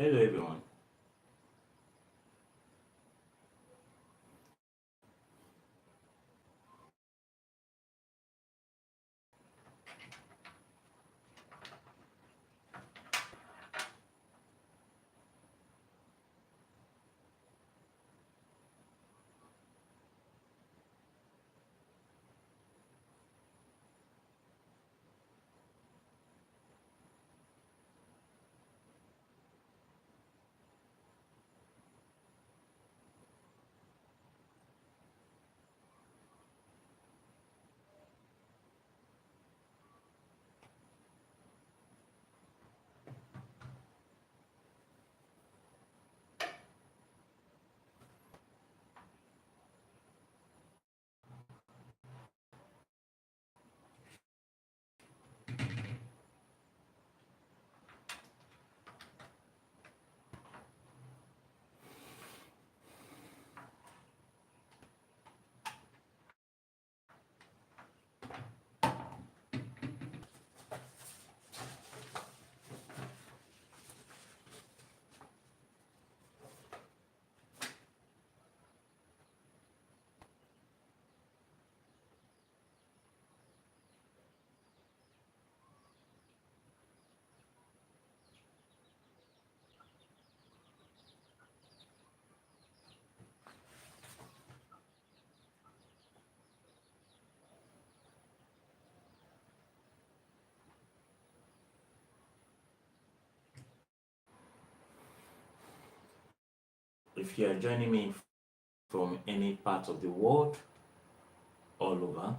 Hello, everyone. If you are joining me from any part of the world, all over,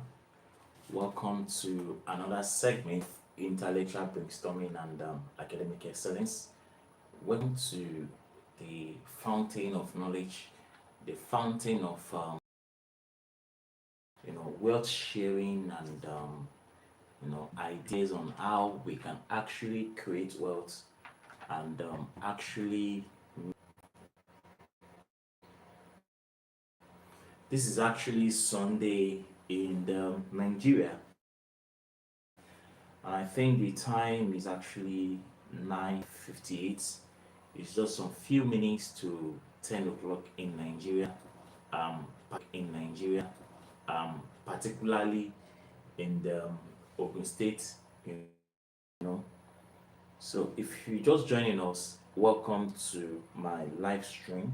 welcome to another segment, Intellectual Brainstorming and Academic Excellence. Welcome to the fountain of knowledge, the fountain of wealth sharing and ideas on how we can actually create wealth and actually. This is actually Sunday in Nigeria, and I think the time is actually 9:58. It's just some few minutes to 10 o'clock in Nigeria. In Nigeria, particularly in the Ogun State, you know. So if you're just joining us, welcome to my live stream.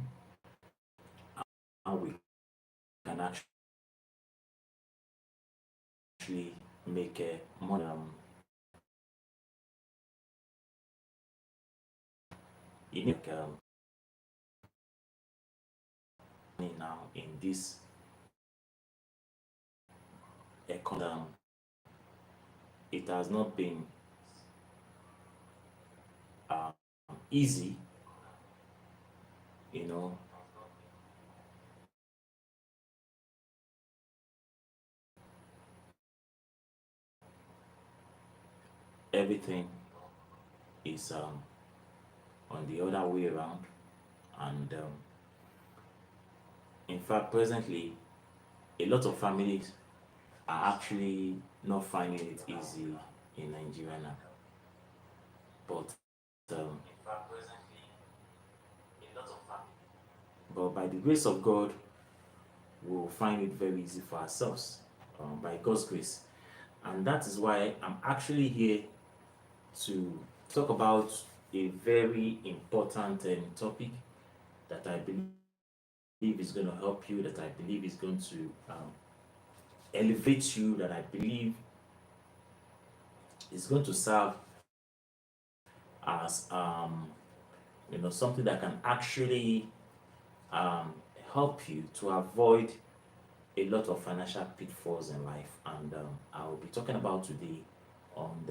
How we can actually make a money. You need money now in this economy. It has not been um, easy, you know. Everything is on the other way around, and in fact, presently, a lot of families are actually not finding it easy in Nigeria now. But um, but by the grace of God, we'll find it very easy for ourselves by God's grace. And that is why I'm actually here to talk about a very important topic that I believe is going to help you, that I believe is going to elevate you, that I believe is going to serve as something that can actually um, help you to avoid a lot of financial pitfalls in life. And I will be talking about today on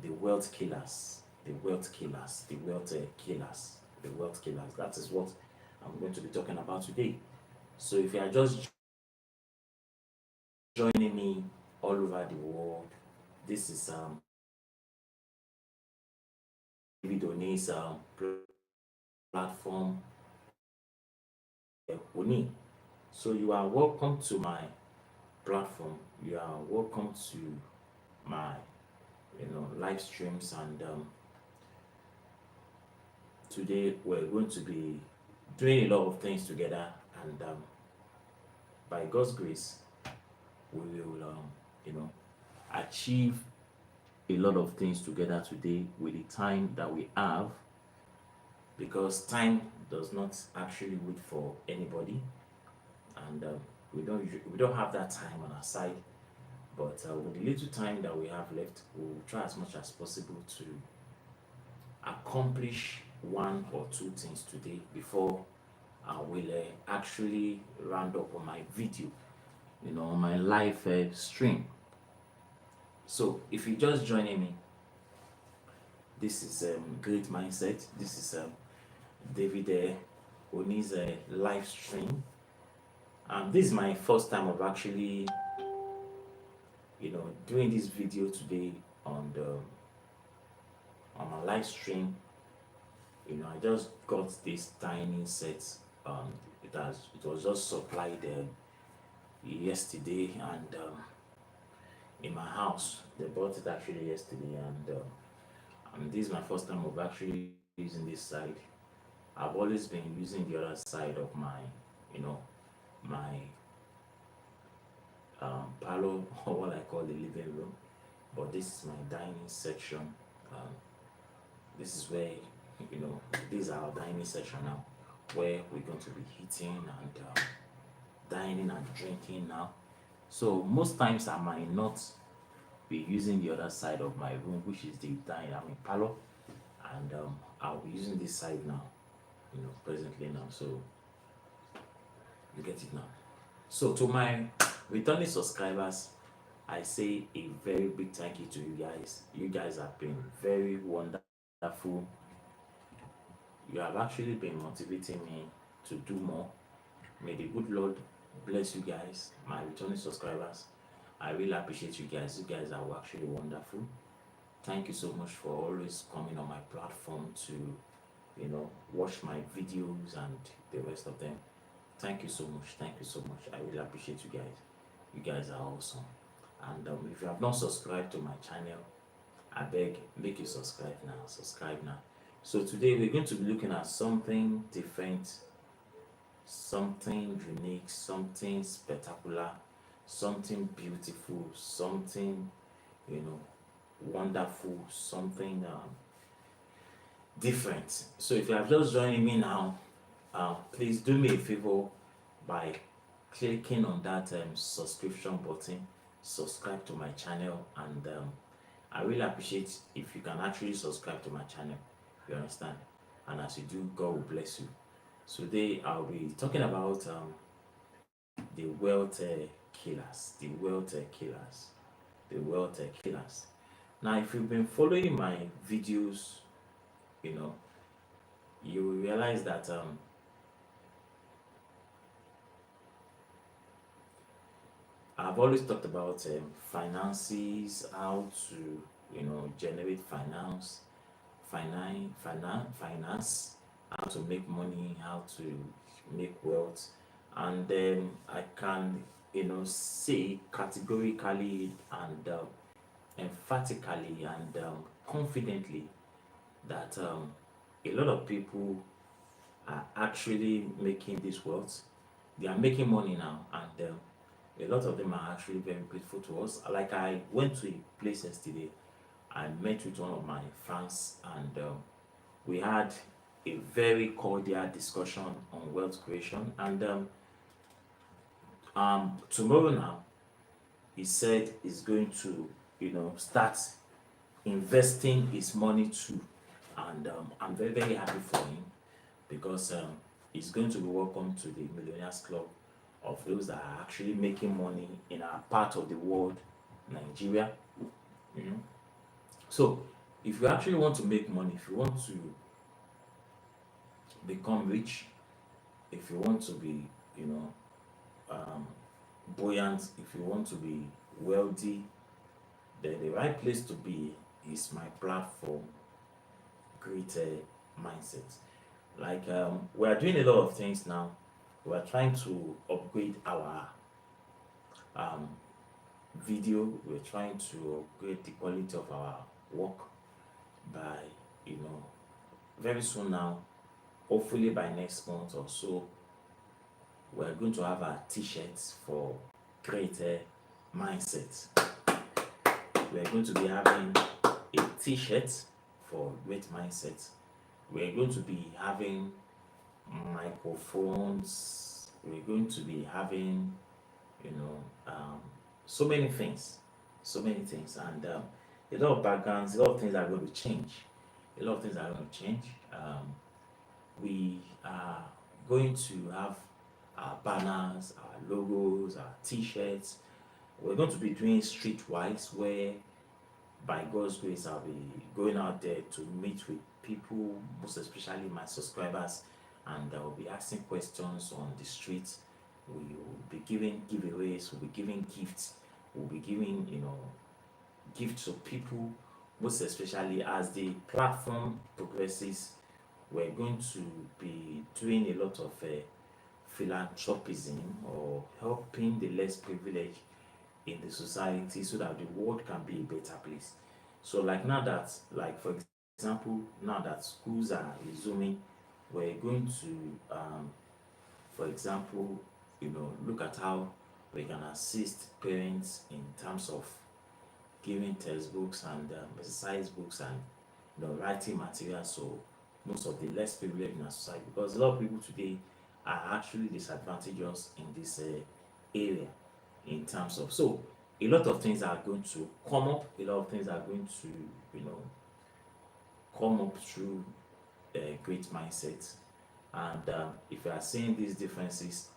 the wealth killers, the wealth killers, the wealth killers, the wealth killers. That is what I'm going to be talking about today. So if you are just joining me all over the world, this is David One's platform, Oni. So you are welcome to my platform. You are welcome to my live streams, and Today we're going to be doing a lot of things together, and by God's grace, we will, achieve a lot of things together today with the time that we have, because time does not actually wait for anybody, and we don't have that time on our side. But with the little time that we have left, we'll try as much as possible to accomplish one or two things today before I will actually round up on my video, on my live stream. So if you're just joining me, this is Great Mindset. This is David Oni's live stream. This is my first time of actually, doing this video today on my live stream. I just got this tiny set. It was just supplied yesterday, and in my house they bought it actually yesterday, and this is my first time of actually using this side. I've always been using the other side of my parlor, or what I call the living room, but this is my dining section. This is where, this is our dining section now, where we're going to be eating and dining and drinking now. So most times I might not be using the other side of my room, which is the parlor, and I'll be using this side now, presently now. So you get it now. So to my returning subscribers, I say a very big thank you to you guys. You guys have been very wonderful. You have actually been motivating me to do more. May the good Lord bless you guys, my returning subscribers. I really appreciate you guys. You guys are actually wonderful. Thank you so much for always coming on my platform to, watch my videos and the rest of them. Thank you so much. Thank you so much. I really appreciate you guys. You guys are awesome. And if you have not subscribed to my channel, I beg, make you subscribe now. Subscribe now. So today we're going to be looking at something different, something unique, something spectacular, something beautiful, something, wonderful, something different. So if you have just joined me now, please do me a favor by clicking on that subscription button, subscribe to my channel, and I really appreciate if you can actually subscribe to my channel. You understand? And as you do, God will bless you. So today I'll be talking about the wealth killers, the wealth killers, the wealth killers. Now, if you've been following my videos, you will realize that I've always talked about finances, how to generate finance, how to make money, how to make wealth, and then I can say categorically and emphatically and confidently that a lot of people are actually making this wealth. They are making money now, and a lot of them are actually very grateful to us. Like, I went to a place yesterday, I met with one of my friends, and we had a very cordial discussion on wealth creation. And tomorrow now, he said he's going to, start investing his money too. And I'm very, very happy for him, because he's going to be welcome to the Millionaires Club of those that are actually making money in our part of the world, Nigeria. So if you actually want to make money, if you want to become rich, if you want to be, buoyant, if you want to be wealthy, then the right place to be is my platform, Great Mindset. Like, we are doing a lot of things now. We are trying to upgrade our video. We're trying to upgrade the quality of our work by very soon now, hopefully by next month or so, we're going to have our t-shirts for greater mindset. We're going to be having a t-shirt for great mindset. We're going to be having microphones. We're going to be having, you know, so many things, and a lot of backgrounds, a lot of things are going to change. A lot of things are going to change. We are going to have our banners, our logos, our t-shirts. We're going to be doing streetwise, where by God's grace I'll be going out there to meet with people, most especially my subscribers, and I will be asking questions on the street. We will be giving giveaways, we'll be giving gifts, we'll be giving, gifts to people, most especially as the platform progresses. We're going to be doing a lot of philanthropism, or helping the less privileged in the society, so that the world can be a better place. So like now that, like for example, now that schools are resuming, we're going to for example, look at how we can assist parents in terms of giving textbooks and exercise books, and writing materials, so most of the less privileged in our society, because a lot of people today are actually disadvantaged in this area, in terms of, so a lot of things are going to come up, a lot of things are going to come up through a great mindset. And if you are seeing these differences,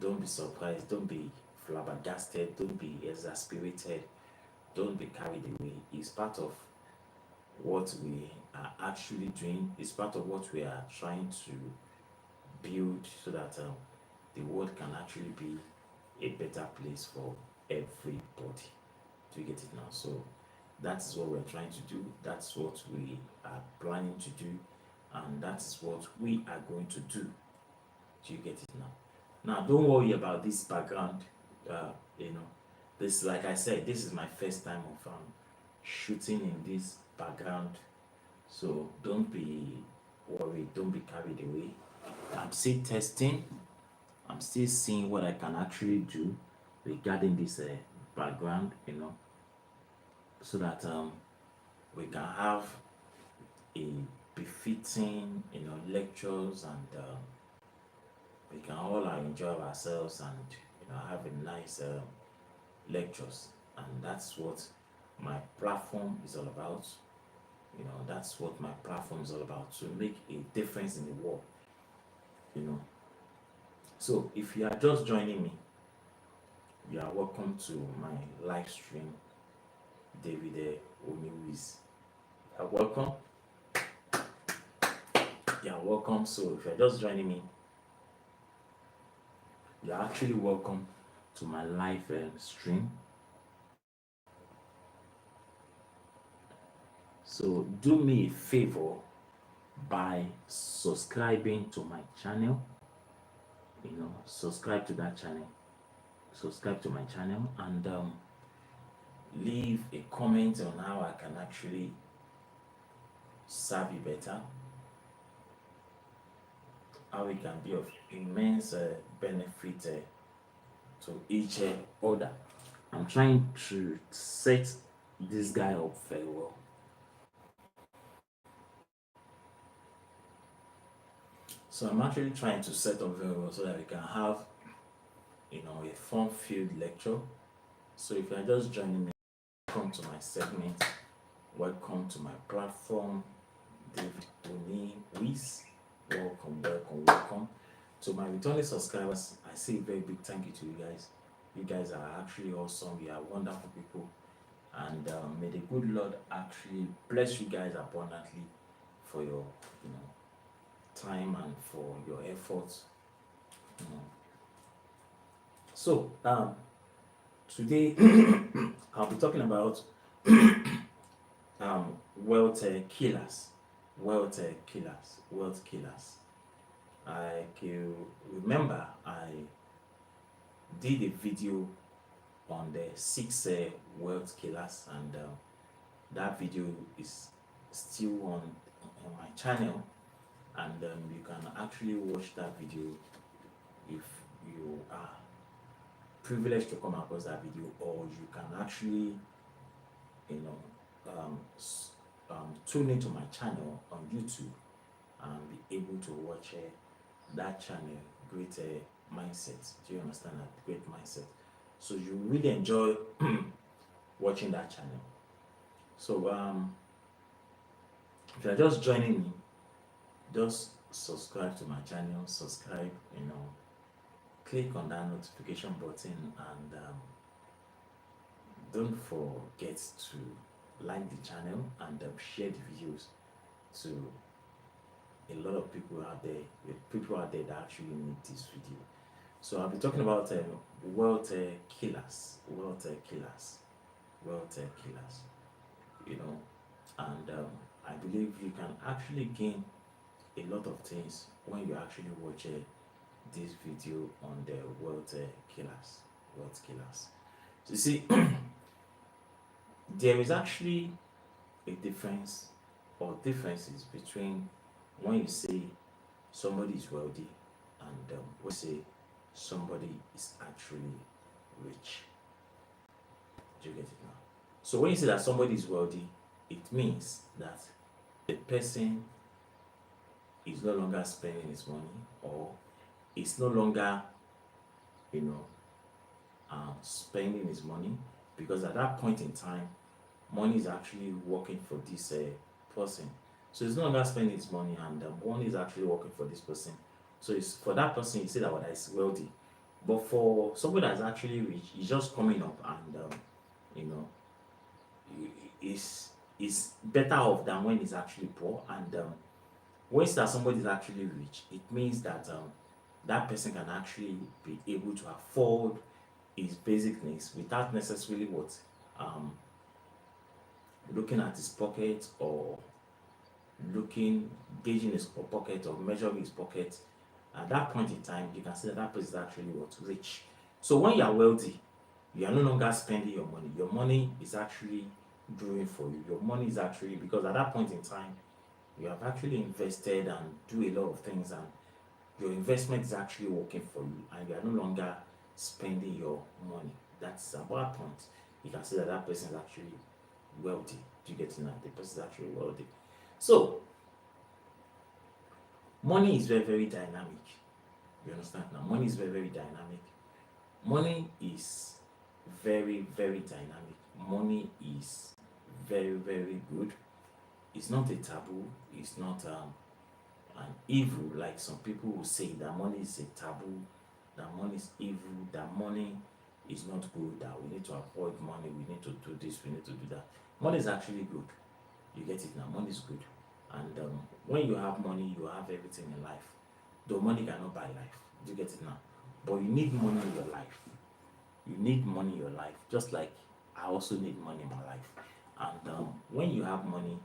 don't be surprised, don't be flabbergasted, don't be exasperated, don't be carried away. It's part of what we are actually doing, it's part of what we are trying to build, so that the world can actually be a better place for everybody. Do you get it now? So that's what we're trying to do, that's what we are planning to do, and that's what we are going to do. Do you get it now? Now, don't worry about this background. You know, this, like I said, this is my first time of shooting in this background. So don't be worried, don't be carried away. I'm still testing, I'm still seeing what I can actually do regarding this background, so that we can have a befitting, lectures, and we can all enjoy ourselves, and have a nice lectures. And that's what my platform is all about. That's what my platform is all about, to make a difference in the world. So if you are just joining me, you are welcome to my live stream. David Oniwiz, you are welcome. You are welcome. So if you are just joining me, you are actually welcome to my live stream. So do me a favor by subscribing to my channel. Subscribe to that channel. Subscribe to my channel, and leave a comment on how I can actually serve you better, how it can be of immense benefit to each other. I'm trying to set this guy up very well. So I'm actually trying to set up very well, so that we can have a fun-filled lecture. So if you're just joining me, welcome to my segment, welcome to my platform, David Oniwiz. Welcome. To my returning subscribers, I say a very big thank you to you guys. You guys are actually awesome. You are wonderful people, and may the good Lord actually bless you guys abundantly for your time and for your efforts. So today I'll be talking about wealth killers. You remember I did a video on the 6 wealth killers, and that video is still on my channel. and you can actually watch that video if you are privileged to come across that video, or you can actually, you know, tune into my channel on YouTube and be able to watch that channel, Great Mindset. Do you understand that? Great Mindset. So you really enjoy watching that channel. So if you're just joining me, just subscribe to my channel, subscribe, click on that notification button, and don't forget to like the channel and share the videos to a lot of people out there, that actually need this video. So I'll be talking about wealth killers, and I believe you can actually gain a lot of things when you actually watch this video on the wealth killers. So you see, there is actually a difference or differences between when you say somebody is wealthy and when you say somebody is actually rich. Do you get it now? So when you say that somebody is wealthy, it means that the person is no longer spending his money, or is no longer, spending his money, because at that point in time, money is actually working for this person. So he's no longer spending his money, and money is actually working for this person. So it's for that person, you say that is wealthy. But for somebody that's actually rich, he's just coming up, and is better off than when he's actually poor. And when that somebody is actually rich, it means that that person can actually be able to afford his basic needs without necessarily looking at his pocket, or gauging his pocket, or measuring his pocket. At that point in time, you can see that that person is actually rich. So when you are wealthy, you are no longer spending your money. Your money is actually doing for you. Your money is actually, because at that point in time, you have actually invested and do a lot of things, and your investment is actually working for you, and you are no longer spending your money. That's at that point you can see that that person is actually wealthy. Do you get it now? The person is actually wealthy. So money is very, very dynamic. You understand now? Money is very, very dynamic. Money is very, very dynamic. Money is very, very good. It's not a taboo. It's not an evil, like some people will say that money is a taboo, that money is evil, that money is not good, that we need to avoid money, we need to do this, we need to do that. Money is actually good. You get it now? Money is good. And when you have money, you have everything in life. Though money cannot buy life. Do you get it now? But you need money in your life. You need money in your life, just like I also need money in my life. And when you have money,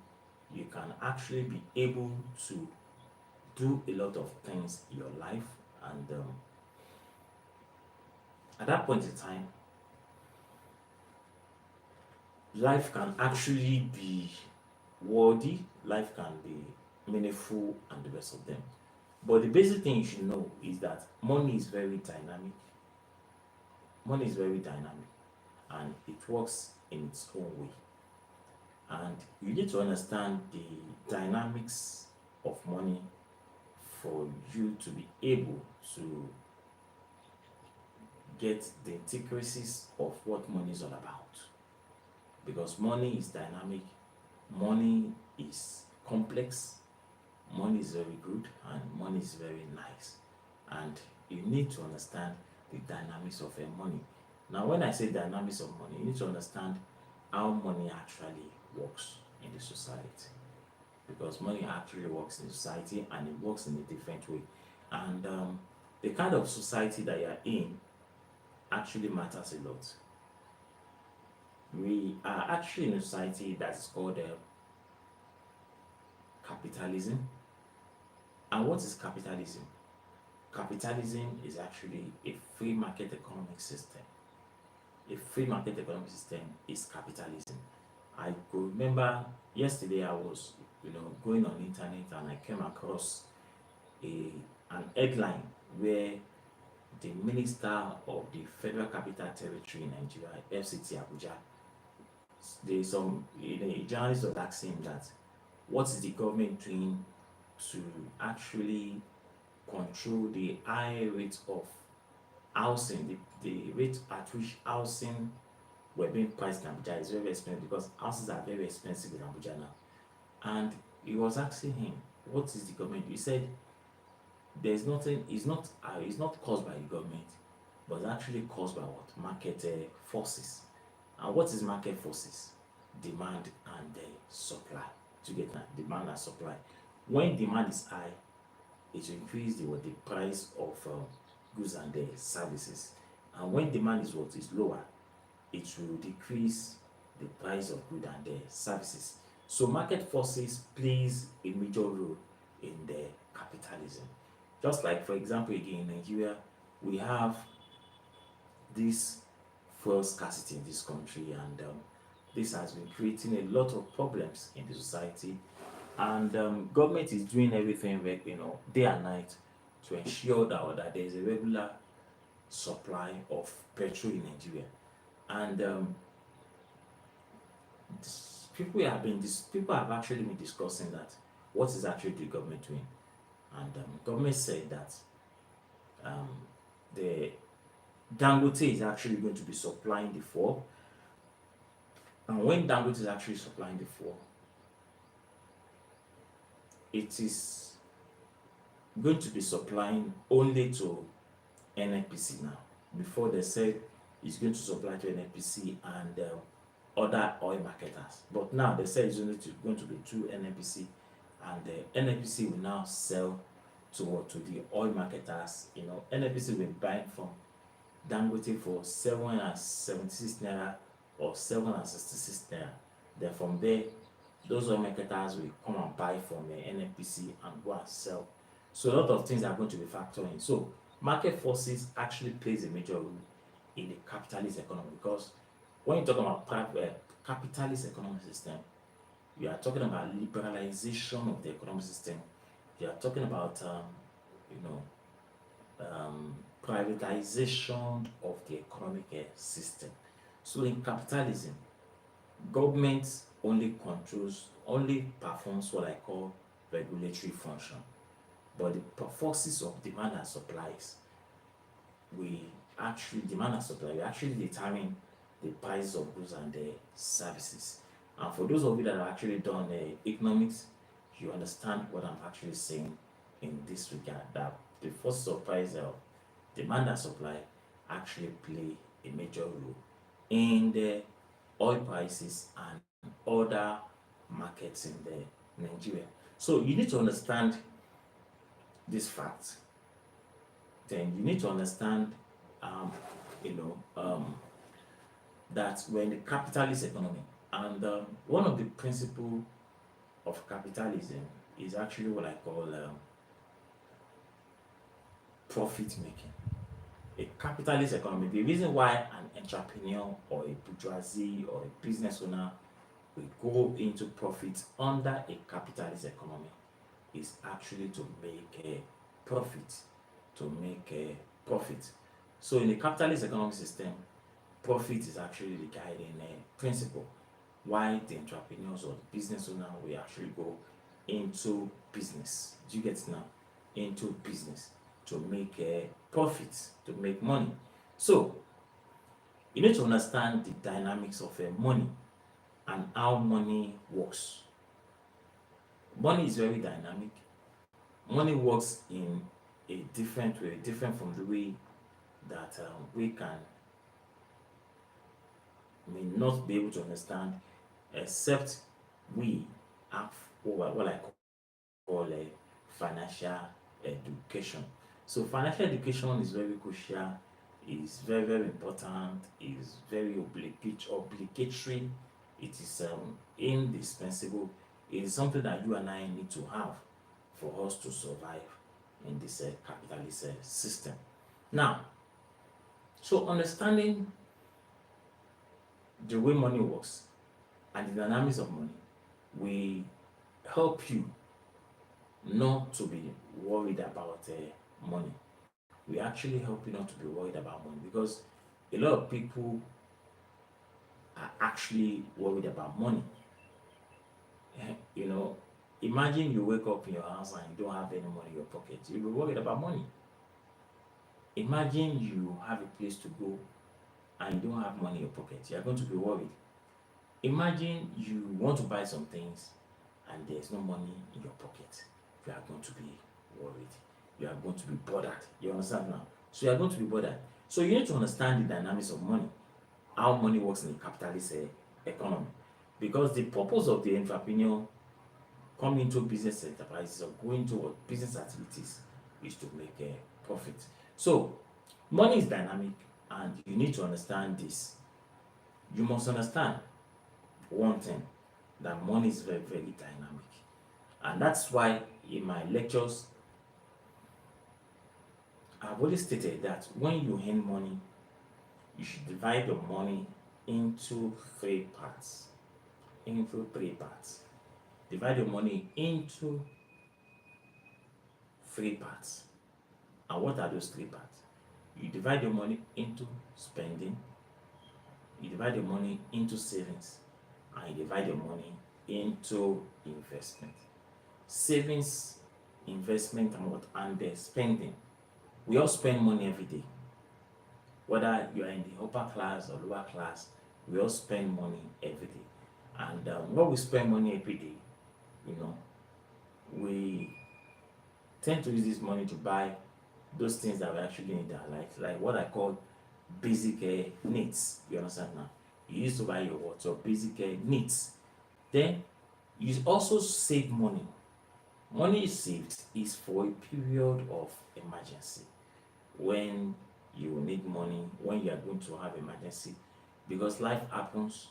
you can actually be able to do a lot of things in your life. And at that point in time, life can actually be worthy, life can be meaningful, and the rest of them. But the basic thing you should know is that money is very dynamic. Money is very dynamic, and it works in its own way. And you need to understand the dynamics of money for you to be able to get the intricacies of what money is all about. Because money is dynamic, money is complex, money is very good, and money is very nice. And you need to understand the dynamics of money. Now, when I say dynamics of money, you need to understand how money actually works in the society. Because money actually works in society, and it works in a different way. And the kind of society that you're in actually matters a lot. We are actually in a society that's called capitalism. And what is capitalism? Capitalism is actually a free market economic system. A free market economic system is capitalism. I could remember yesterday I was going on the internet, and I came across a an headline where the Minister of the Federal Capital Territory in Nigeria, FCT Abuja, there's a journalist was asking him that what is the government doing to actually control the high rate of housing, the rate at which housing were being priced in Abuja is very expensive because houses are very expensive in Abuja now. And he was asking him, what is the government? He said, there's nothing, it's not caused by the government, but it's actually caused by what? Market forces. And what is market forces? Demand and supply. To get that, demand and supply. When demand is high, it will increase the price of goods and services. And when demand is what is lower, it will decrease the price of goods and services. So market forces plays a major role in the capitalism. Just like, for example, again in Nigeria, we have this fuel scarcity in this country, and this has been creating a lot of problems in the society. And government is doing everything, day and night to ensure that there is a regular supply of petrol in Nigeria. And people have actually been discussing that what is actually the government doing, and government said that the Dangote is actually going to be supplying the fuel, and when Dangote is actually supplying the fuel, it is going to be supplying only to NNPC now. Before they said it's going to supply to NNPC and other oil marketers, but now they say it's only going to be to NNPC, and the NNPC will now sell to the oil marketers. NNPC will buy from Dangote for 776 naira or 766 naira. Then from there, those oil marketers will come and buy from the NNPC and go and sell. So a lot of things are going to be factored in. So market forces actually plays a major role in the capitalist economy, because when you talk about capitalist economic system, you are talking about liberalization of the economic system. You are talking about privatization of the economic system. So in capitalism, government only performs what I call regulatory function, but the forces of demand and supplies, we actually determine the price of goods and services. And for those of you that have actually done economics, you understand what I'm actually saying in this regard, that the forces of price of demand and supply actually play a major role in the oil prices and other markets in the Nigeria. So you need to understand this fact. Then you need to understand that we're in the capitalist economy, and one of the principles of capitalism is actually what I call profit making. A capitalist economy, the reason why an entrepreneur or a bourgeoisie or a business owner will go into profit under a capitalist economy is actually to make a profit. So in the capitalist economic system, profit is actually the guiding principle why the entrepreneurs or the business owner will actually go into business. Do you get it now? Into business to make a profit, to make money. So you need to understand the dynamics of money and how money works. Money is very dynamic. Money works in a different way, different from the way that we may not be able to understand, except we have what I call a financial education. So financial education is very crucial, is very, very important, is very obligatory, it is indispensable. It is something that you and I need to have for us to survive in this capitalist system. Now, so understanding the way money works and the dynamics of money will help you not to be worried about money. We actually help you not to be worried about money, because a lot of people are actually worried about money. You know, imagine you wake up in your house and you don't have any money in your pocket. You'll be worried about money. Imagine you have a place to go and you don't have money in your pocket. You're going to be worried. Imagine you want to buy some things and there's no money in your pocket. You are going to be worried. You are going to be bothered. You understand now? So you are going to be bothered. So you need to understand the dynamics of money, how money works in the capitalist economy. Because the purpose of the entrepreneur coming into business enterprises or going to business activities is to make a profit. So money is dynamic, and you need to understand this. You must understand one thing, that money is very, very dynamic. And that's why in my lectures, I've always stated that when you earn money, you should divide your money into three parts. Into three parts. Divide your money into three parts. And what are those three parts? You divide your money into spending, you divide your money into savings, and you divide your money into investment. Savings, investment, and what? And spending. We all spend money every day. Whether you are in the upper class or lower class, we all spend money every day. And when we spend money every day, you know, we tend to use this money to buy those things that we actually need in our life, like what I call basic needs. You understand now? You used to buy your basic needs. Then you also save money. Money saved is for a period of emergency, when you need money, when you are going to have emergency, because life happens.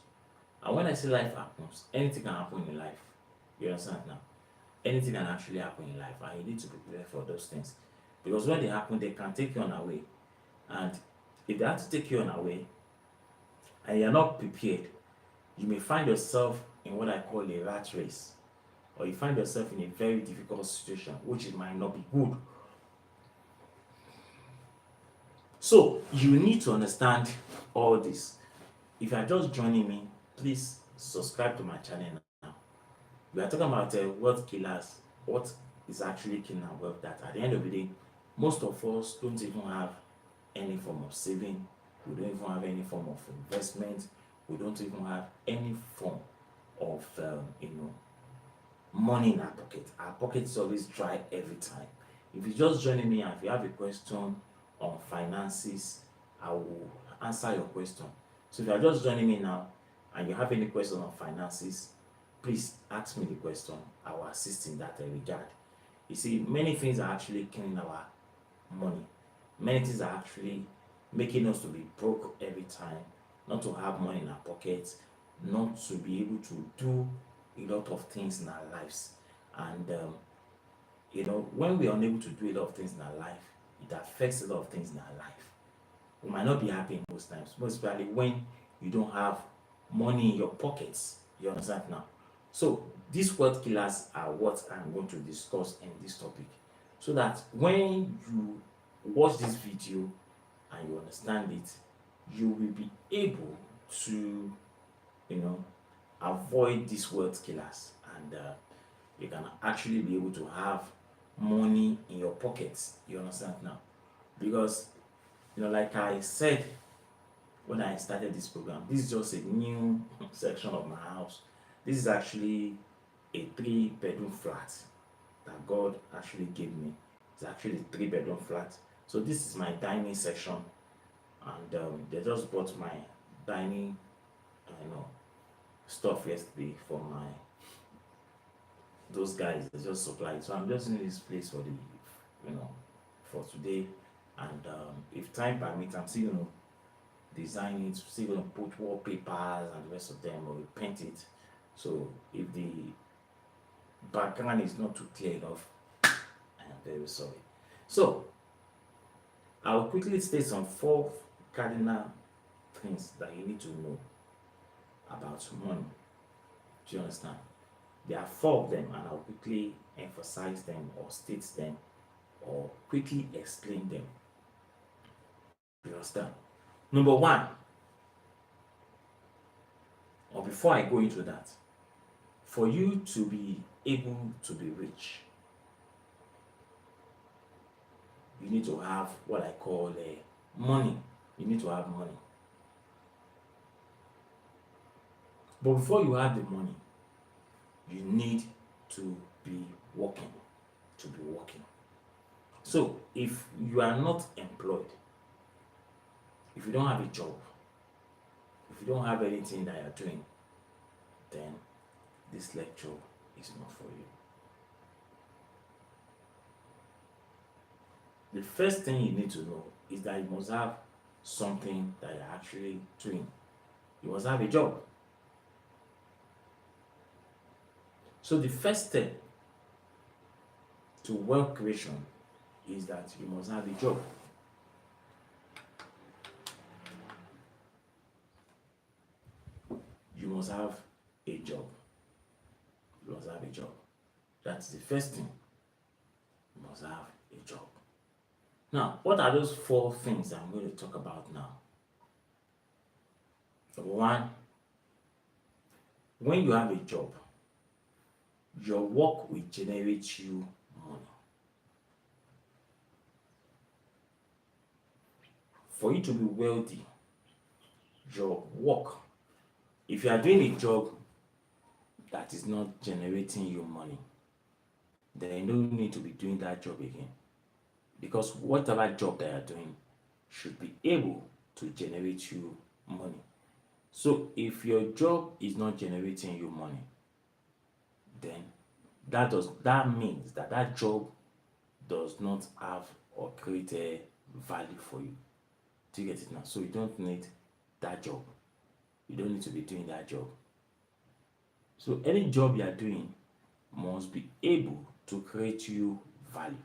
And when I say life happens, anything can happen in life. You understand now? Anything can actually happen in life, and you need to be prepared for those things, because when they happen, they can take you on away. And if they have to take you on away and you're not prepared, you may find yourself in what I call a rat race, or you find yourself in a very difficult situation, which it might not be good. So you need to understand all this. If you are just joining me, please subscribe to my channel now. We are talking about wealth killers, what is actually killing our wealth. That at the end of the day, most of us don't even have any form of saving. We don't even have any form of investment. We don't even have any form of money in our pocket. Our pocket is always dry every time. If you're just joining me and if you have a question on finances, I will answer your question. So if you're just joining me now and you have any question on finances, please ask me the question. I will assist in that regard. You see, many things are actually killing our money. Many things are actually making us to be broke every time, not to have money in our pockets, not to be able to do a lot of things in our lives. And when we are unable to do a lot of things in our life, it affects a lot of things in our life. We might not be happy most times, most especially when you don't have money in your pockets. You understand now? So these wealth killers are what I'm going to discuss in this topic, so that when you watch this video and you understand it, you will be able to avoid these wealth killers, and you can actually be able to have money in your pockets. You understand now? Because like I said when I started this program, this is just a new section of my house. This is actually a 3-bedroom flat that God actually gave me. It's actually a 3-bedroom flat. So this is my dining section, and they just bought my dining stuff yesterday for those guys. They just supplied. So I'm just in this place for for today, and if time permits, I'm still design it, still gonna put wallpapers and the rest of them, or paint it. So if the background is not too clear enough, I am very sorry. So I will quickly state some 4 cardinal things that you need to know about money. Do you understand? There are 4 of them, and I'll quickly emphasize them or state them or quickly explain them. You understand? Number 1, or before I go into that, for you to be able to be rich, you need to have what I call money. You need to have money. But before you have the money, you need to be working. To be working. So if you are not employed, if you don't have a job, if you don't have anything that you're doing, then this lecture is not for you. The first thing you need to know is that you must have something that you're actually doing. You must have a job. So the first step to wealth creation is that you must have a job. You must have a job. You must have a job. That's the first thing. You must have a job. Now, what are those 4 things I'm going to talk about now? Number 1, when you have a job, your work will generate you money. For you to be wealthy, your work, if you are doing a job that is not generating you money, then you don't need to be doing that job again. Because whatever job that you're doing should be able to generate you money. So if your job is not generating you money, then that means that job does not have or create a value for you. Do you get it now? So you don't need that job. You don't need to be doing that job. So any job you are doing must be able to create you value,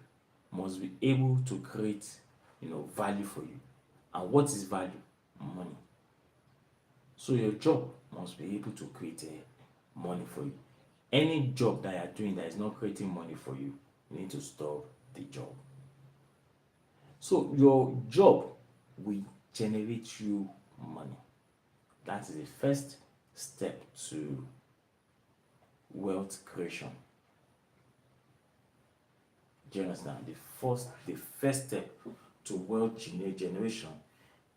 must be able to create value for you. And what is value? Money. So your job must be able to create money for you. Any job that you are doing that is not creating money for you, you need to stop the job. So your job will generate you money. That is the first step to wealth creation. Do you understand? The first step to wealth generation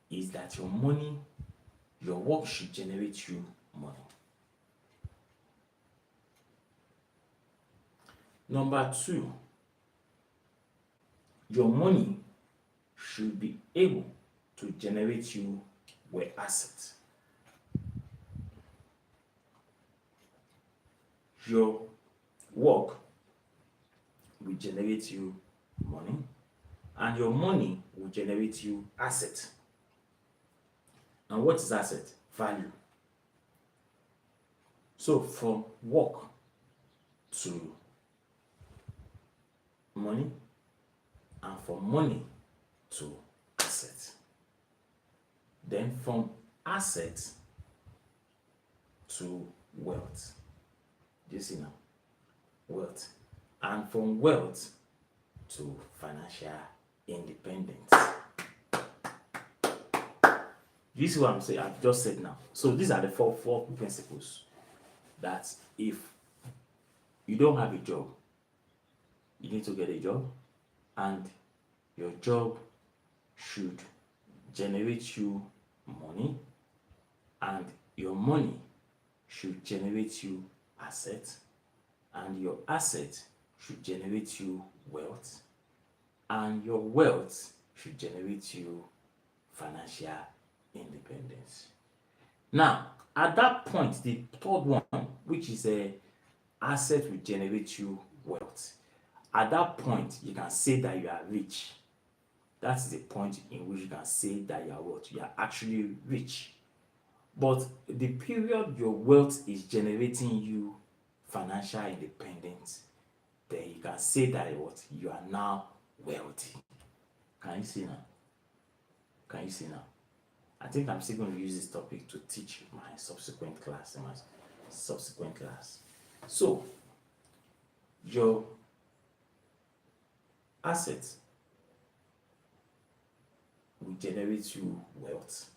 is that your work should generate you money. Number 2, your money should be able to generate you with assets. Your work will generate you money, and your money will generate you asset. And what is asset? Value. So from work to money, and from money to asset. Then from asset to wealth. Do you see now? Wealth. And from wealth to financial independence. You see what I'm saying? I've just said now. So these are the four principles that if you don't have a job, you need to get a job, and your job should generate you money, and your money should generate you assets, and your asset should generate you wealth, and your wealth should generate you financial independence. Now, at that point, the third one, which is a asset will generate you wealth. At that point, you can say that you are rich. That's the point in which you can say that you are what? You are actually rich. But the period your wealth is generating you financial independence, then you can say that what? You are now wealthy. Can you see now? Can you see now? I think I'm still going to use this topic to teach my subsequent class. So your assets will generate you wealth,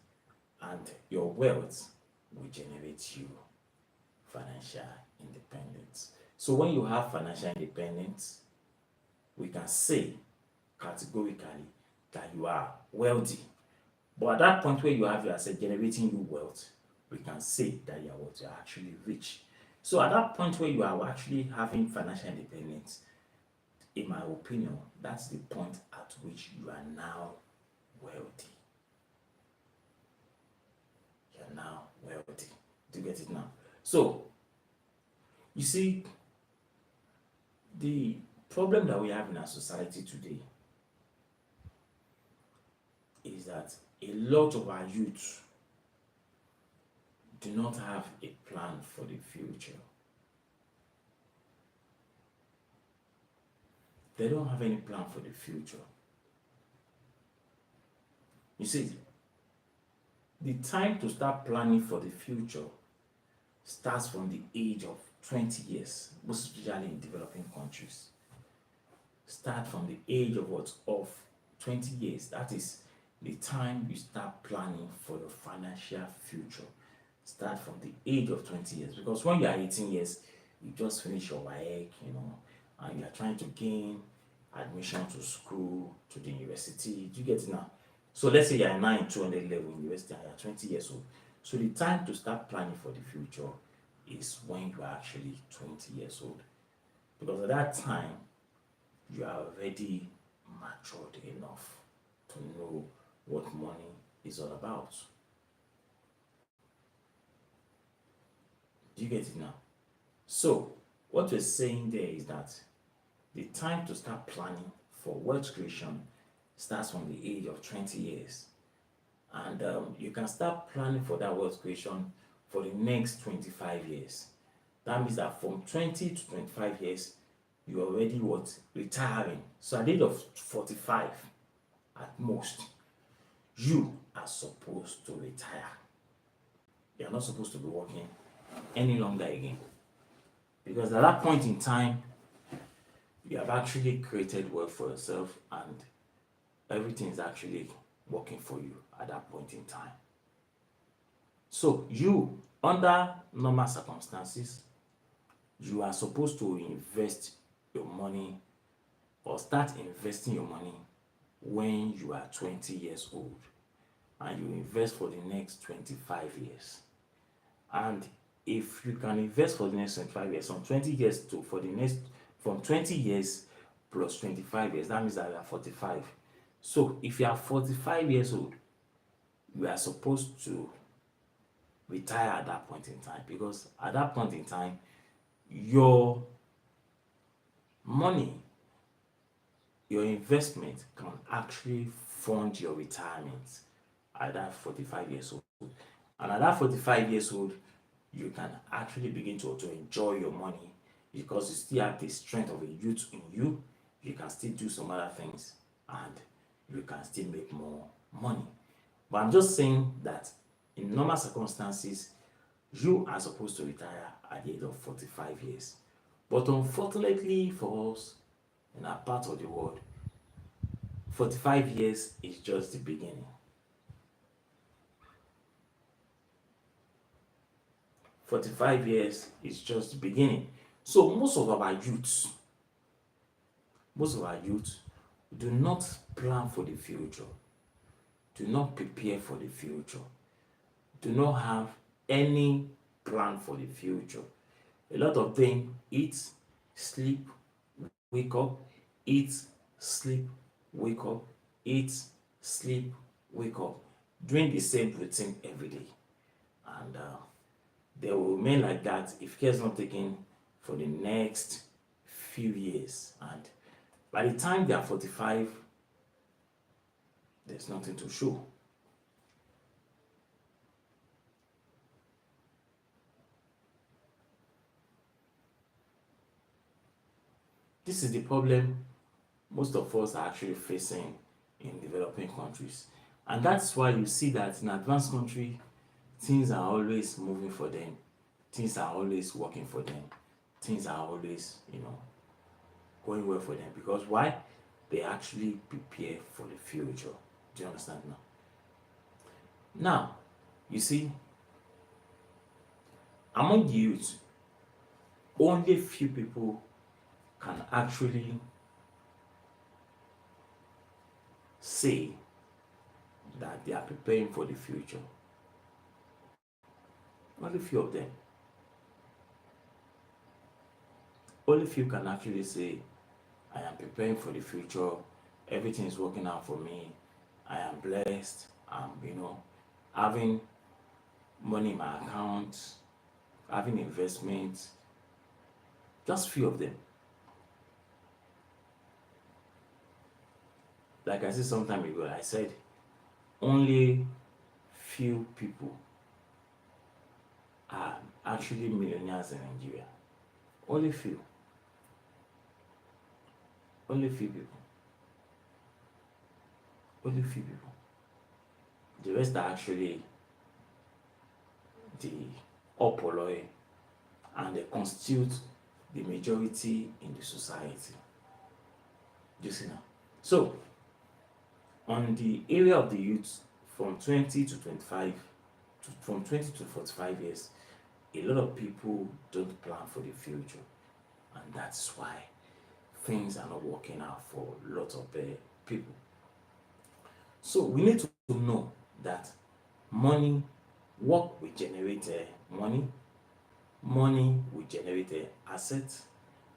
and your wealth will generate you financial independence. So when you have financial independence, we can say categorically that you are wealthy. But at that point where you have your asset generating you wealth, we can say that you are what, you are actually rich. So at that point where you are actually having financial independence, in my opinion, that's the point at which you are now wealthy. You're now wealthy. Do you get it now? So you see, the problem that we have in our society today is that a lot of our youth do not have a plan for the future. They don't have any plan for the future. You see, the time to start planning for the future starts from the age of 20 years, most especially in developing countries. Start from the age of what? Of 20 years. That is the time you start planning for your financial future. Start from the age of 20 years. Because when you are 18 years, you just finish your WAEC, and you are trying to gain admission to school, to the university. Do you get it now? So let's say you are 200 level in university and you are 20 years old. So the time to start planning for the future is when you are actually 20 years old. Because at that time, you are already matured enough to know what money is all about. Do you get it now? So, what we're saying there is that the time to start planning for wealth creation starts from the age of 20 years. And you can start planning for that wealth creation for the next 25 years. That means that from 20 to 25 years, you're already what? Retiring. So at the age of 45, at most, you are supposed to retire. You're not supposed to be working any longer again. Because at that point in time, you have actually created wealth for yourself and everything is actually working for you at that point in time. So you, under normal circumstances, you are supposed to invest your money or start investing your money when you are 20 years old, and you invest for the next 25 years. And if you can invest for the next 25 years, from 20 years to for the next, from 20 years plus 25 years, that means that you are 45. So if you are 45 years old, you are supposed to retire at that point in time, because at that point in time, your money, your investment can actually fund your retirement at that 45 years old. And at that 45 years old, you can actually begin to enjoy your money because you still have the strength of a youth in you. You can still do some other things and you can still make more money. But I'm just saying that in normal circumstances, you are supposed to retire at the age of 45 years. But unfortunately for us, in our part of the world, 45 years is just the beginning. 45 years is just the beginning. So most of our youths do not plan for the future, do not prepare for the future, do not have any plan for the future. A lot of them eat, sleep, wake up, eat, sleep, wake up, eat, sleep, wake up, doing the same routine every day. And they will remain like that if care is not taken for the next few years. And by the time they are 45, there's nothing to show. This is the problem most of us are actually facing in developing countries. And that's why you see that in advanced country, things are always moving for them. Things are always working for them. things are always, going well for them. Because why? They actually prepare for the future. Do you understand now? Now, you see, among the youth, only few people can actually say that they are preparing for the future. Only few of them. Only few can actually say, I am preparing for the future. Everything is working out for me. I am blessed. I'm, having money in my account, having investments. Just few of them. Like I said some time ago, I said only few people are actually millionaires in Nigeria. Only few. Only few people. Only few people. The rest are actually the opoloi, and they constitute the majority in the society. Do you see now? So, on the area of the youth from 20 to 25, from 20 to 45 years, a lot of people don't plan for the future, and that's why things are not working out for lots of people. So we need to know that money, work will generate money, money will generate assets,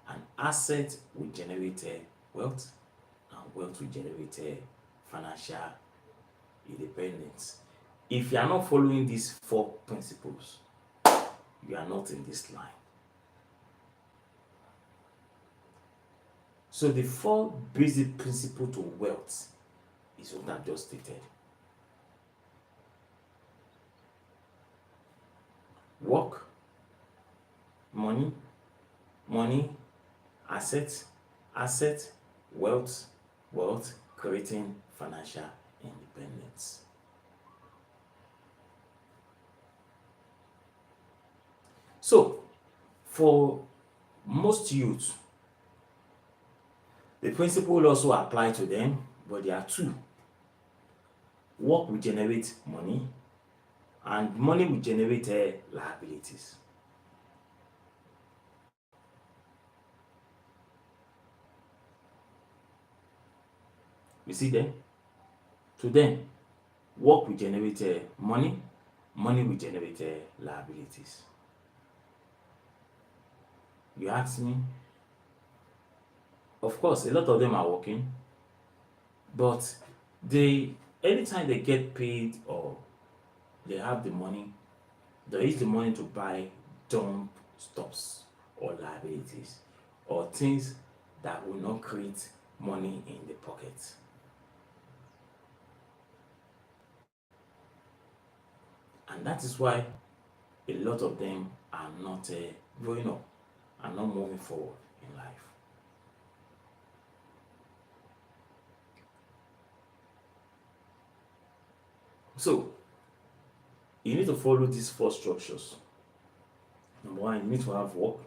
and asset will generate wealth, and wealth will generate financial independence. If you are not following these 4 principles, you are not in this line. So the 4 basic principles to wealth is what I've just stated. Work, money, money, asset, asset, wealth, wealth, creating financial independence. So, for most youth, the principle will also apply to them, but there are 2. Work will generate money, and money will generate liabilities. You see them? To them, work will generate money, money will generate liabilities. You ask me? Of course, a lot of them are working, but anytime they get paid or they have the money, they use the money to buy dumb stocks or liabilities or things that will not create money in the pocket. And that is why a lot of them are not growing up and not moving forward in life. So, you need to follow these 4 structures. Number 1, you need to have work.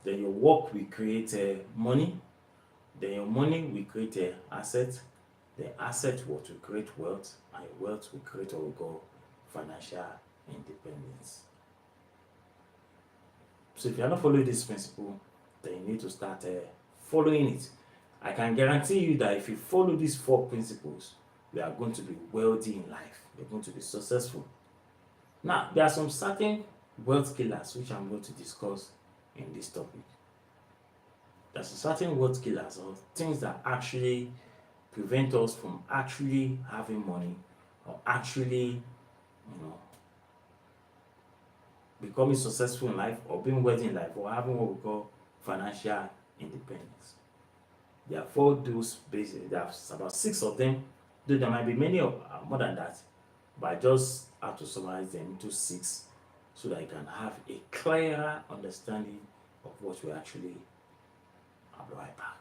Then your work will create money. Then your money will create asset. The asset will create wealth, and your wealth will create what we call financial independence. So if you are not following this principle, then you need to start following it. I can guarantee you that if you follow these 4 principles, you are going to be wealthy in life. You're going to be successful. Now, there are some certain wealth killers which I'm going to discuss in this topic. There's certain wealth killers or things that actually prevent us from actually having money or actually, becoming successful in life or being wealthy in life or having what we call financial independence. There are 4 those basic. There's about 6 of them, though there might be many more than that, but I just have to summarize them into 6 so that you can have a clearer understanding of what we actually have right back.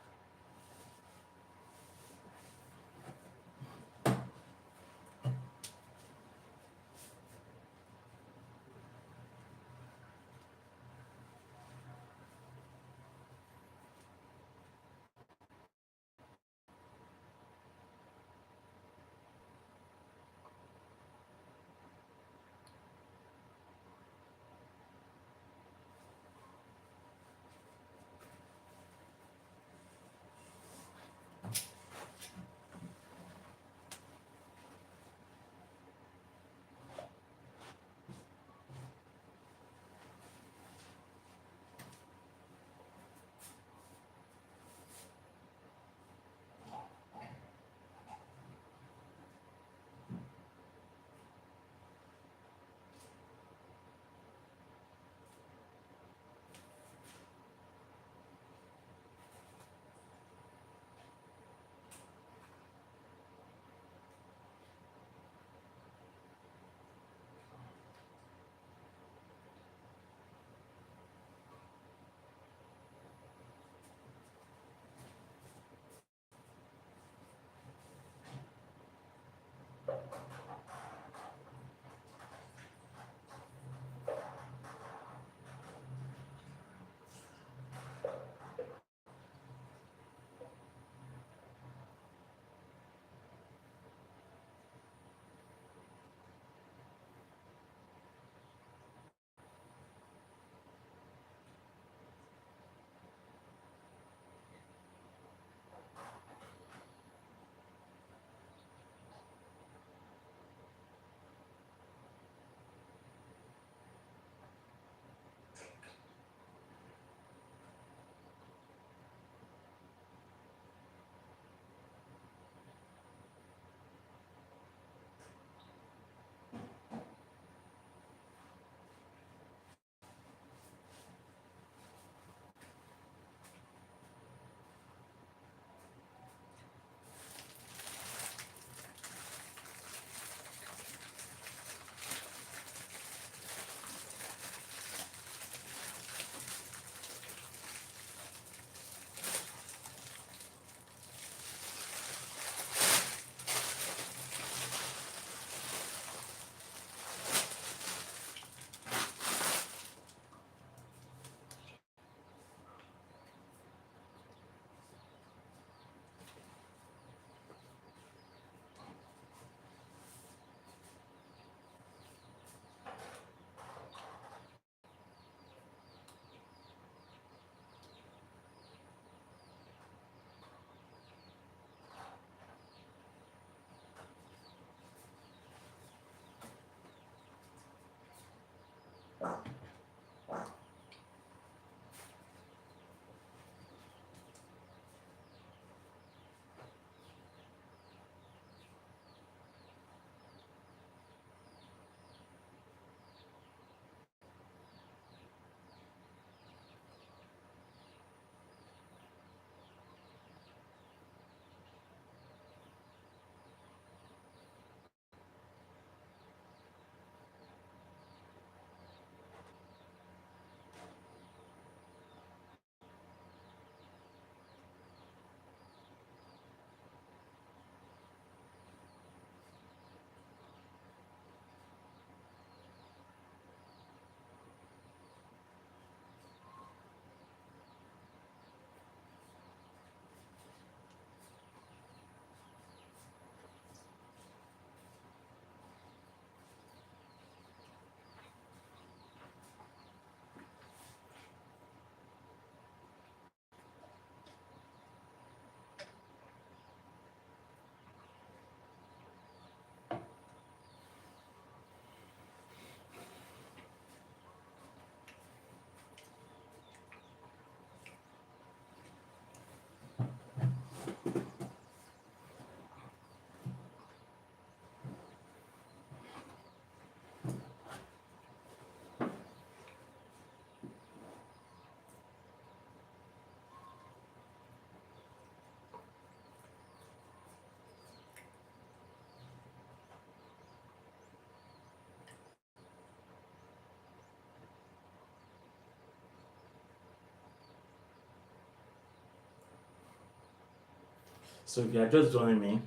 So if you are just joining me,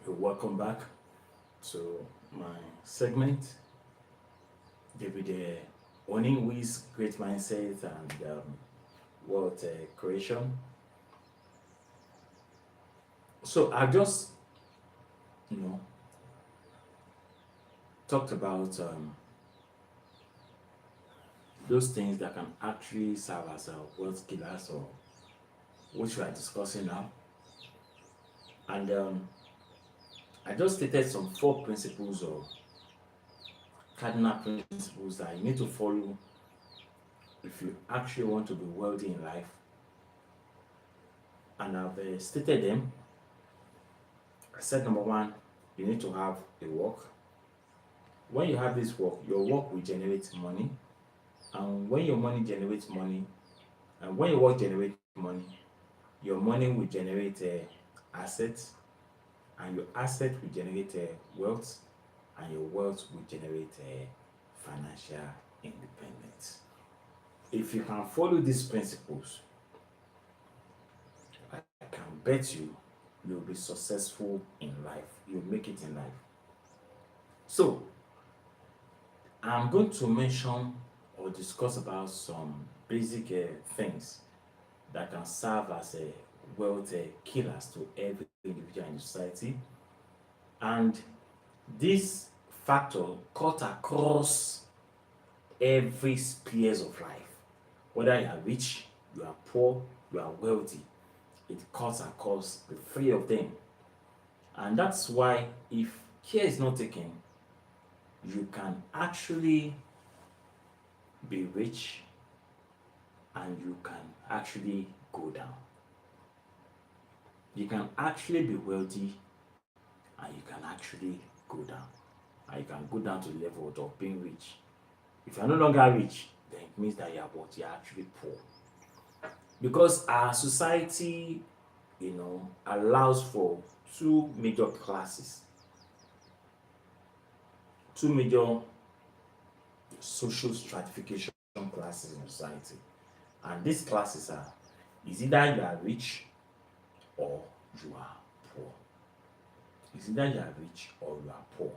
welcome back to my segment, David owning with great mindset and wealth creation. So I just, you know, talked about those things that can actually serve as a wealth killers, or which we are discussing now. And I just stated some four principles or cardinal principles that you need to follow if you actually want to be wealthy in life. And I've stated them. I said number one, you need to have a work. When you have this work, your work will generate money. And when your money generates money, and when your work generates money, your money will generate assets, and your asset will generate wealth, and your wealth will generate financial independence. If you can follow these principles, I can bet you'll be successful in life. You'll make it in life. So, I'm going to mention or discuss about some basic things that can serve as a wealth killers to every individual in society. And this factor cut across every spheres of life. Whether you are rich, you are poor, you are wealthy, it cuts across the three of them. And that's why if care is not taken, you can actually be rich and you can actually go down. You can actually be wealthy and you can actually go down. And you can go down to the level of being rich. If you're no longer rich, then it means that you're actually poor. Because our society, allows for two major classes, two major social stratification classes in society. And these classes is either you are rich or you are poor. It's either you are rich or you are poor.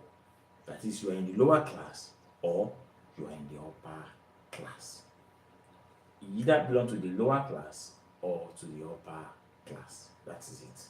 That is, you are in the lower class or you are in the upper class. You either belong to the lower class or to the upper class. That is it.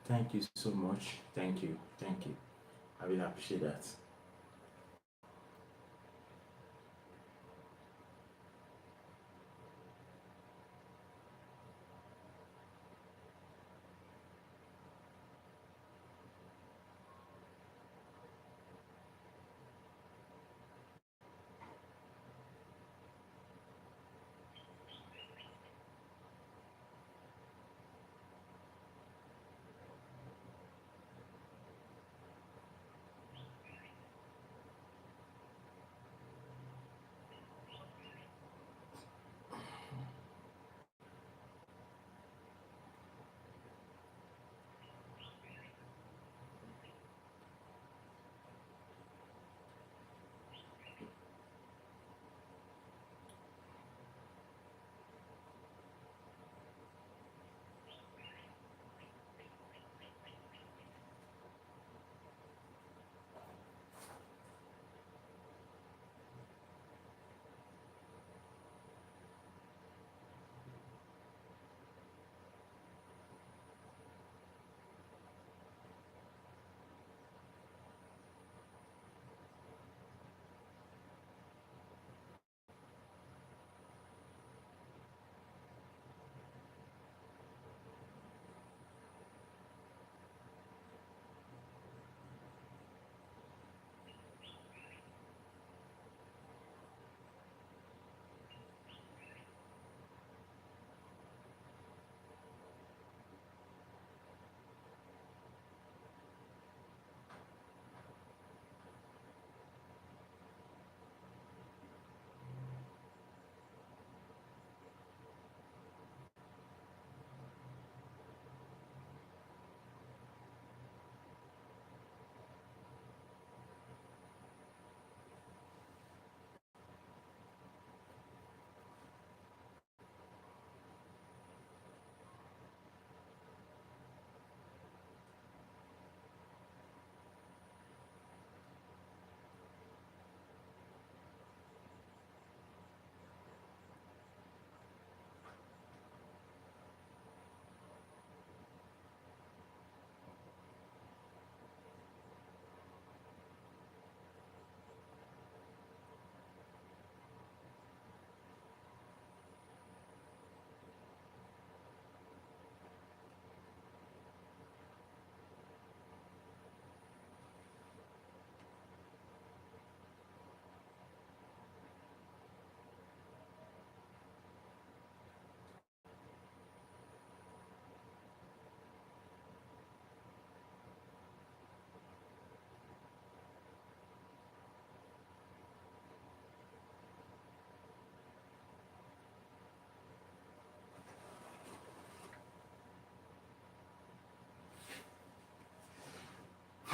Thank you so much. Thank you. Thank you. I really appreciate that.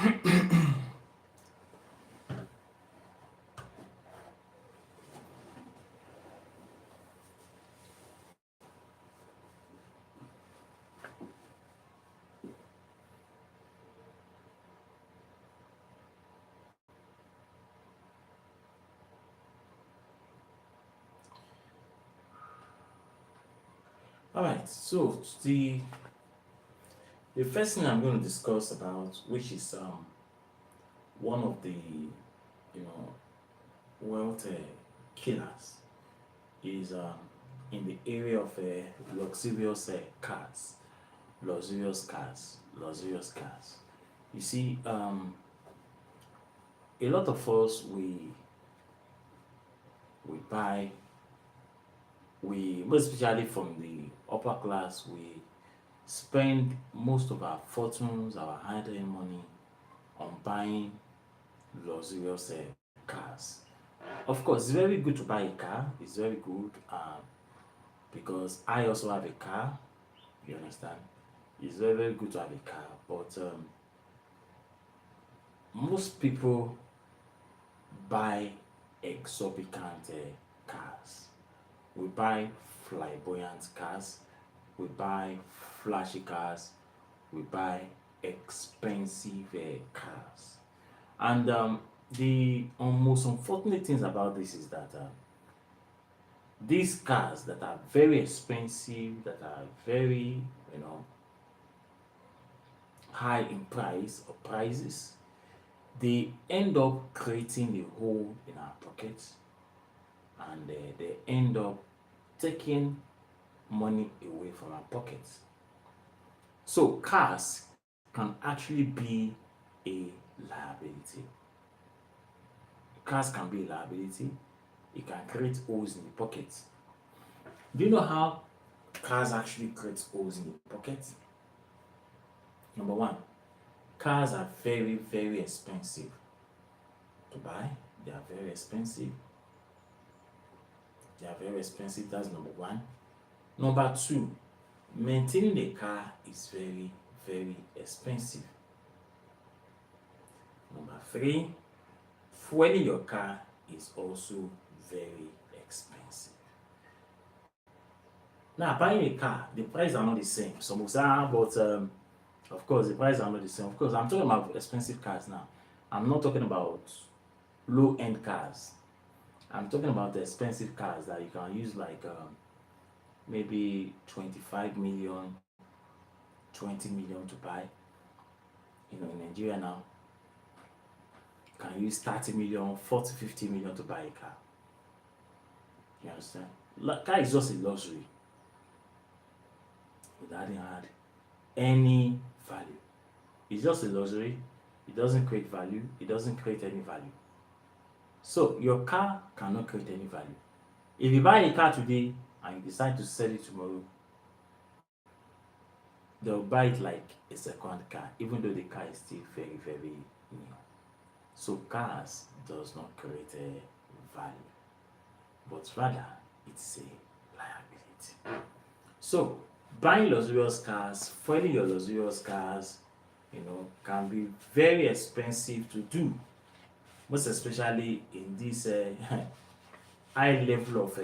All right, so the first thing I'm going to discuss about, which is one of the wealth killers, is in the area of luxurious cars, luxurious cars. You see, a lot of us we buy, we most especially from the upper class, we spend most of our fortunes, our hard-earned money on buying luxurious cars. Of course, it's very good to buy a car. It's very good because I also have a car. You understand? It's very good to have a car, but most people buy exorbitant cars. We buy flamboyant cars. We buy flashy cars. We buy expensive cars. And the most unfortunate things about this is that these cars that are very expensive, that are very, high in price or prices, they end up creating a hole in our pockets, and they end up taking money away from our pockets. So cars can actually be a liability. Cars can be a liability. It can create holes in the pocket. Do you know how cars actually create holes in the pocket? Number one, cars are very, very expensive to buy. They are very expensive. They are very expensive. That's number one. Number two, maintaining a car is very, very expensive. Number three, fueling your car is also very expensive. Now, buying a car, the prices are not the same. Some will say, but of course, the prices are not the same. Of course, I'm talking about expensive cars now. I'm not talking about low-end cars. I'm talking about the expensive cars that you can use, like maybe 25 million, 20 million to buy. In Nigeria now, you can use 30 million, 40, 50 million to buy a car. You understand? Car is just a luxury. It doesn't add any value. It's just a luxury. It doesn't create value. It doesn't create any value. So your car cannot create any value. If you buy a car today and you decide to sell it tomorrow, they'll buy it like a second car, even though the car is still very, very new. So cars does not create a value, but rather it's a liability. So buying luxurious cars, fueling your luxurious cars, can be very expensive to do, most especially in this high level of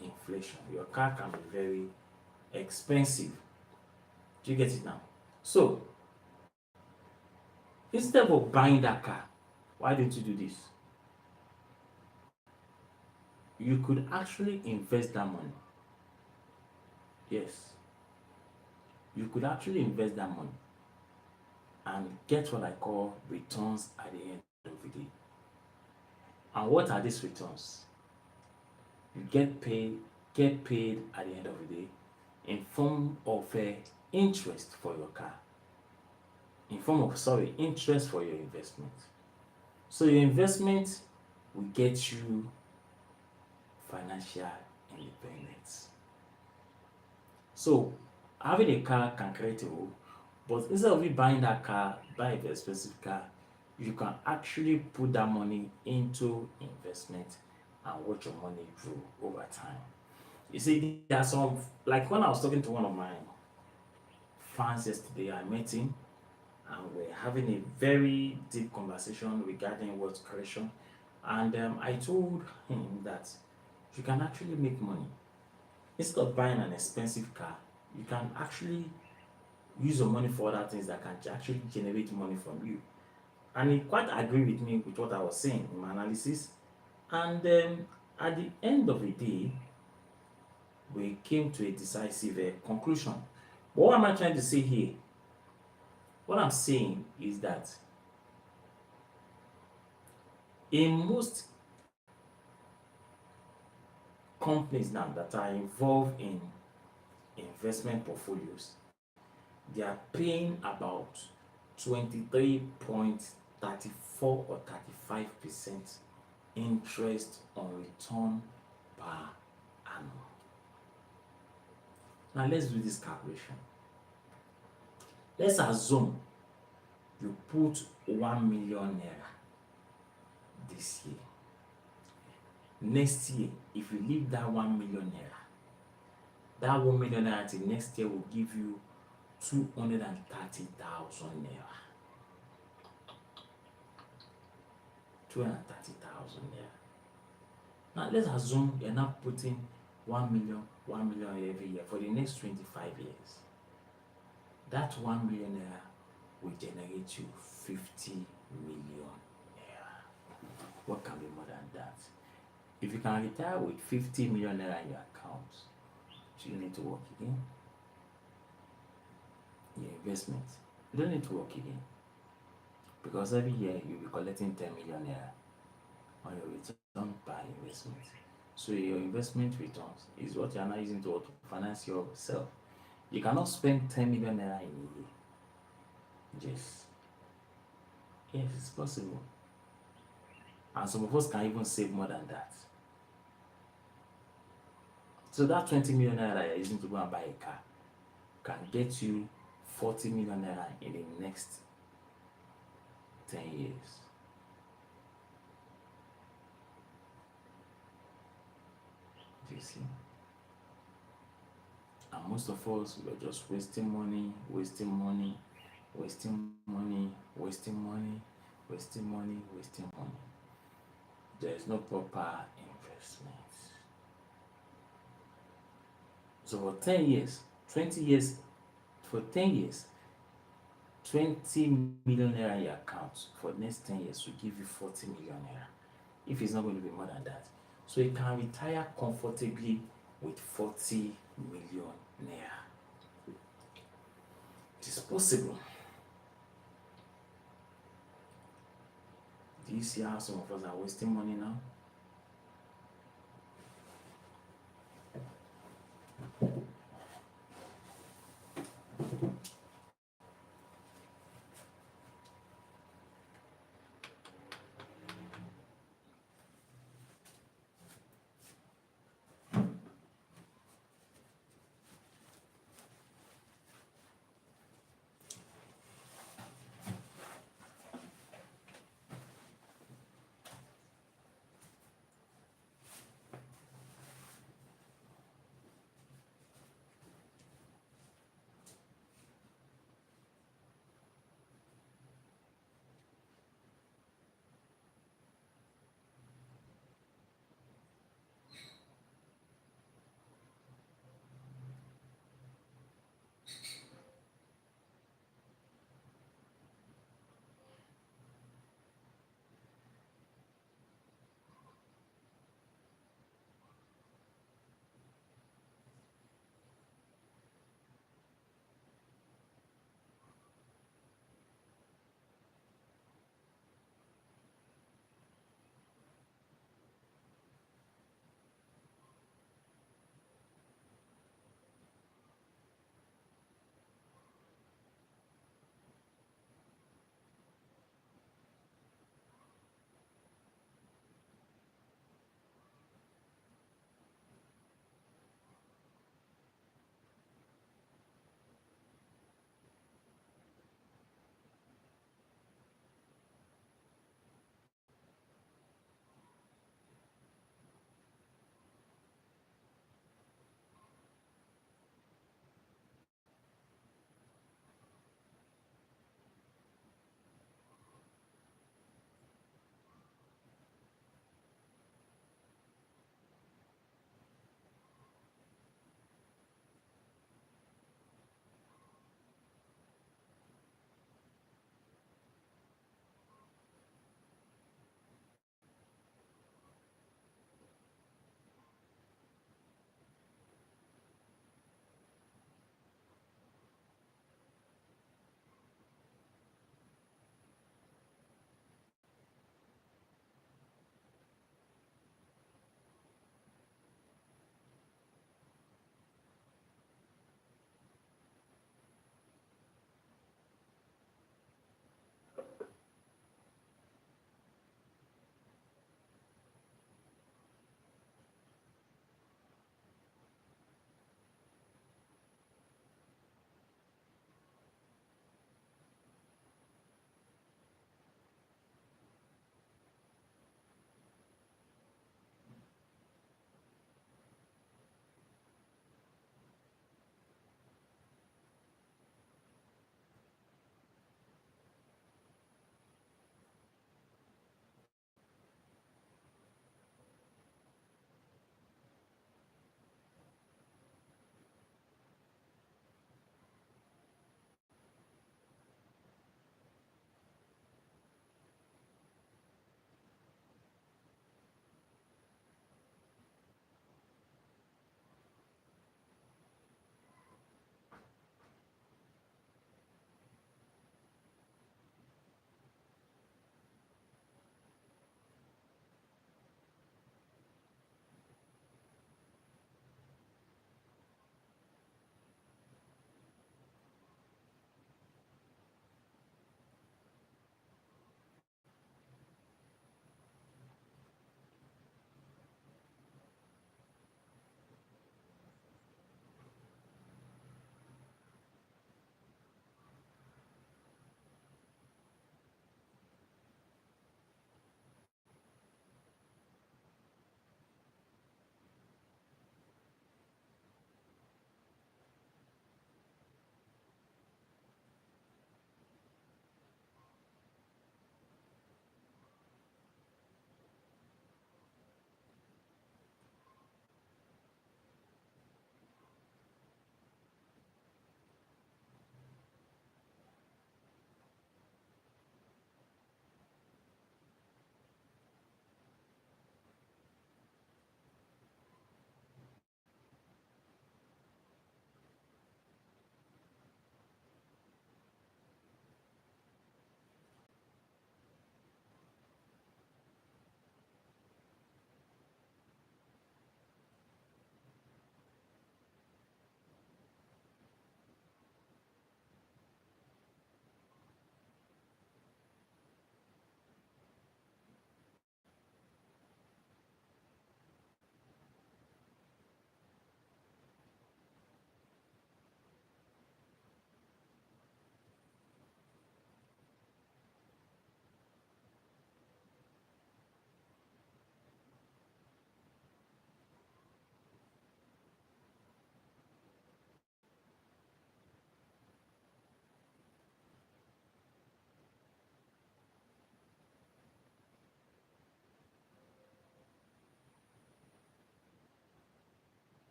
inflation. Your car can be very expensive. Do you get it now? So instead of buying that car, why don't you do this? You could actually invest that money. Yes. You could actually invest that money and get what I call returns at the end of the day. And what are these returns? You get paid at the end of the day in form of interest for your car. In form of, interest for your investment. So your investment will get you financial independence. So having a car can create a hole, but instead of you buying that car, buy a very expensive car, you can actually put that money into investment and watch your money grow over time. You see, there are some, like when I was talking to one of my fans yesterday, I met him and we're having a very deep conversation regarding wealth creation. And I told him that you can actually make money. Instead of buying an expensive car, you can actually use your money for other things that can actually generate money from you. And he quite agreed with me with what I was saying in my analysis. And at the end of the day, we came to a decisive conclusion. But what am I trying to say here? What I'm saying is that in most companies now that are involved in investment portfolios, they are paying about 23.34 or 35% interest on return per annum. Now let's do this calculation. Let's assume you put 1 million naira this year. Next year, if you leave that 1 million naira, that 1 million naira till next year will give you 230,000 naira. 230,000 naira. Now let's assume you're not putting 1 million every year for the next 25 years. That 1 million naira will generate you 50 million naira. What can be more than that? If you can retire with 50 million naira in your account, do you need to work again? Your investment, you don't need to work again, because every year you'll be collecting 10 million naira on your return by investment. So your investment returns is what you are now using to finance yourself. You cannot spend 10 million naira in a year. Yes, it's possible. And some of us can even save more than that. So that 20 million naira you're using to go and buy a car can get you 40 million naira in the next 10 years. Do you see? And most of us, we're just wasting money. There is no proper investment. So for 10 years, 20 years, for 10 years, 20 million naira in your account for the next 10 years will give you 40 million naira. If it's not going to be more than that. So you can retire comfortably with 40 million naira. It is possible. Do you see how some of us are wasting money now?